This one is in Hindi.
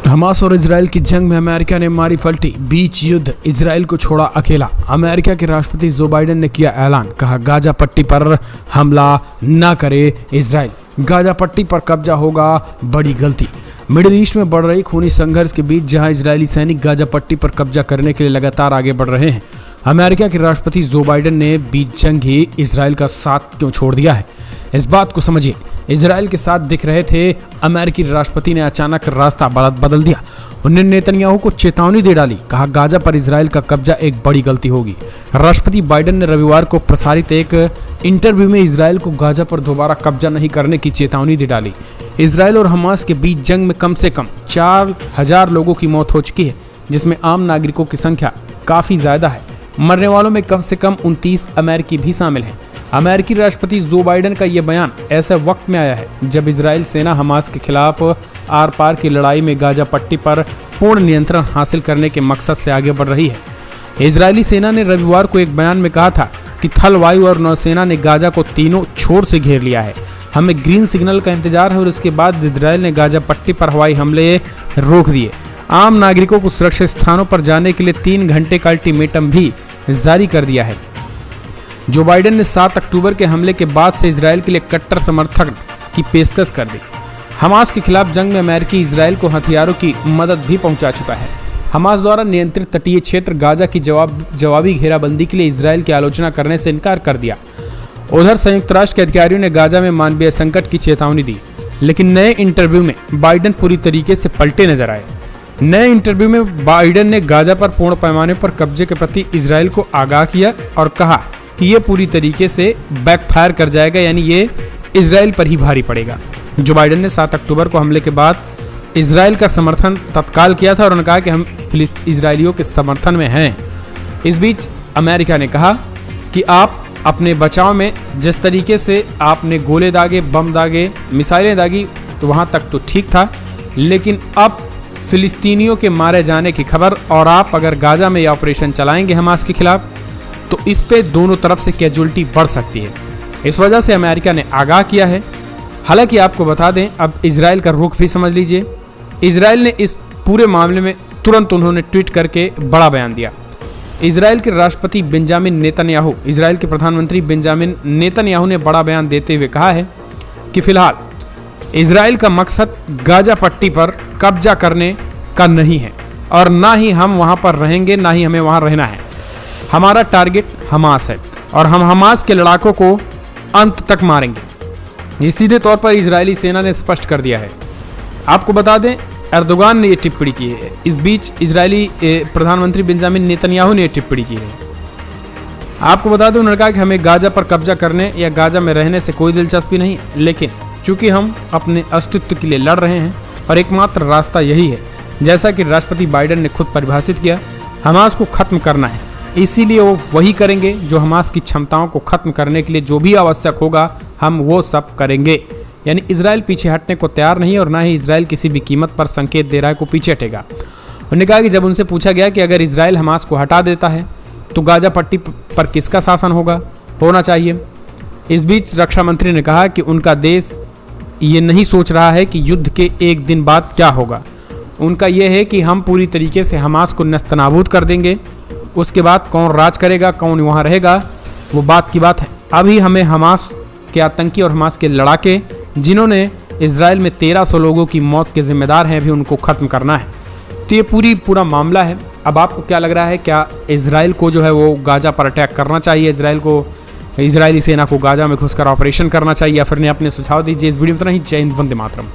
हमास और इजराइल की जंग में अमेरिका ने मारी पलटी, बीच युद्ध, इजराइल को छोड़ा अकेला। अमेरिका के राष्ट्रपति जो बाइडेन ने किया ऐलान, कहा गाजा पट्टी पर हमला न करे इजराइल। गाजा पट्टी पर कब्जा होगा बड़ी गलती। मिडिल ईस्ट में बढ़ रही खूनी संघर्ष के बीच जहां इजरायली सैनिक गाजा पट्टी पर कब्जा करने के लिए लगातार आगे बढ़ रहे हैं, अमेरिका के राष्ट्रपति जो बाइडेन ने बीच जंग ही इजराइल का साथ क्यों छोड़ दिया है, इस बात को समझिए। इजराइल के साथ दिख रहे थे, अमेरिकी राष्ट्रपति ने अचानक रास्ता बदल दिया। उन्होंने नेतन्याहू को चेतावनी दे डाली, कहा गाजा पर इजराइल का कब्जा एक बड़ी गलती होगी। राष्ट्रपति बाइडेन ने रविवार को प्रसारित एक इंटरव्यू में इजराइल को गाजा पर दोबारा कब्जा नहीं करने की चेतावनी दे डाली। इजराइल और हमास के बीच जंग में कम से कम 4000 लोगों की मौत हो चुकी है, जिसमें आम नागरिकों की संख्या काफ़ी ज़्यादा है। मरने वालों में कम से कम 29 अमेरिकी भी शामिल हैं। अमेरिकी राष्ट्रपति जो बाइडेन का यह बयान ऐसे वक्त में आया है जब इजराइल सेना हमास के खिलाफ आर पार की लड़ाई में गाजा पट्टी पर पूर्ण नियंत्रण हासिल करने के मकसद से आगे बढ़ रही है। इजरायली सेना ने रविवार को एक बयान में कहा था कि थल, वायु और नौसेना ने गाजा को तीनों छोर से घेर लिया है। हमें ग्रीन सिग्नल का इंतजार है और इसके बाद इजराइल ने गाजा पट्टी पर हवाई हमले रोक दिए। आम नागरिकों को सुरक्षित स्थानों पर जाने के लिए 3 घंटे का अल्टीमेटम भी जारी कर दिया है। जो बाइडेन ने 7 अक्टूबर के हमले के बाद से इजराइल के लिए कट्टर समर्थन की पेशकश कर दी। हमास के खिलाफ जंग में अमेरिकी इजराइल को हथियारों की मदद भी पहुंचा चुका है। हमास द्वारा नियंत्रित तटीय क्षेत्र गाजा की जवाबी घेराबंदी के लिए इजराइल की आलोचना करने से इनकार कर दिया। उधर संयुक्त राष्ट्र के अधिकारियों ने गाजा में मानवीय संकट की चेतावनी दी, लेकिन नए इंटरव्यू में बाइडेन पूरी तरीके से पलटे नजर आए। नए इंटरव्यू में बाइडेन ने गाजा पर पूर्ण पैमाने पर कब्जे के प्रति इजराइल को आगाह किया और कहा कि ये पूरी तरीके से बैकफायर कर जाएगा, यानी ये इजराइल पर ही भारी पड़ेगा। जो बाइडेन ने 7 अक्टूबर को हमले के बाद इजराइल का समर्थन तत्काल किया था और उन्होंने कहा कि हम इजरायलियों के समर्थन में हैं। इस बीच अमेरिका ने कहा कि आप अपने बचाव में जिस तरीके से आपने गोले दागे, बम दागे, मिसाइलें दागी, तो वहाँ तक तो ठीक था, लेकिन अब फिलिस्तीनियों के मारे जाने की खबर और आप अगर गाजा में यह ऑपरेशन चलाएंगे हमास के खिलाफ, तो इस पे दोनों तरफ से कैजुअल्टी बढ़ सकती है। इस वजह से अमेरिका ने आगाह किया है। हालांकि आपको बता दें, अब इजराइल का रुख भी समझ लीजिए। इजराइल ने इस पूरे मामले में तुरंत उन्होंने ट्वीट करके बड़ा बयान दिया। इजराइल के राष्ट्रपति बेंजामिन नेतन्याहू, इजराइल के प्रधानमंत्री बेंजामिन नेतन्याहू ने बड़ा बयान देते हुए कहा है कि फिलहाल इजराइल का मकसद गाजा पट्टी पर कब्जा करने का नहीं है और ना ही हम वहां पर रहेंगे, ना ही हमें वहां रहना है। हमारा टारगेट हमास है और हम हमास के लड़ाकों को अंत तक मारेंगे। ये सीधे तौर पर इजरायली सेना ने स्पष्ट कर दिया है। आपको बता दें, एर्दोगान ने ये टिप्पणी की है। इस बीच इजरायली प्रधानमंत्री बेंजामिन नेतन्याहू ने ये टिप्पणी की है। आपको बता दें, उन्होंने कहा कि हमें गाजा पर कब्जा करने या गाजा में रहने से कोई दिलचस्पी नहीं है, लेकिन चूंकि हम अपने अस्तित्व के लिए लड़ रहे हैं और एकमात्र रास्ता यही है, जैसा कि राष्ट्रपति बाइडेन ने खुद परिभाषित किया, हमास को खत्म करना है। इसीलिए वो वही करेंगे जो हमास की क्षमताओं को खत्म करने के लिए जो भी आवश्यक होगा, हम वो सब करेंगे। यानी इजराइल पीछे हटने को तैयार नहीं और ना ही इजराइल किसी भी कीमत पर संकेत दे रहा है को पीछे हटेगा। उन्होंने कहा कि जब उनसे पूछा गया कि अगर इजराइल हमास को हटा देता है तो गाजा पट्टी पर किसका शासन होना चाहिए। इस बीच रक्षा मंत्री ने कहा कि उनका देश ये नहीं सोच रहा है कि युद्ध के एक दिन बाद क्या होगा। उनका यह है कि हम पूरी तरीके से हमास को नस्तनाबूद कर देंगे, उसके बाद कौन राज करेगा, कौन वहाँ रहेगा, वो बात की बात है। अभी हमें हमास के आतंकी और हमास के लड़ाके जिन्होंने इजराइल में 1300 लोगों की मौत के जिम्मेदार हैं, अभी उनको ख़त्म करना है। तो ये पूरा मामला है। अब आपको क्या लग रहा है, क्या इजराइल को जो है वो गाजा पर अटैक करना चाहिए, इजरायली सेना को गाजा में घुसकर ऑपरेशन करना चाहिए, या फिर अपने सुझाव दीजिए। इस वीडियो में इतना ही। जय हिंद, वंदे मातरम।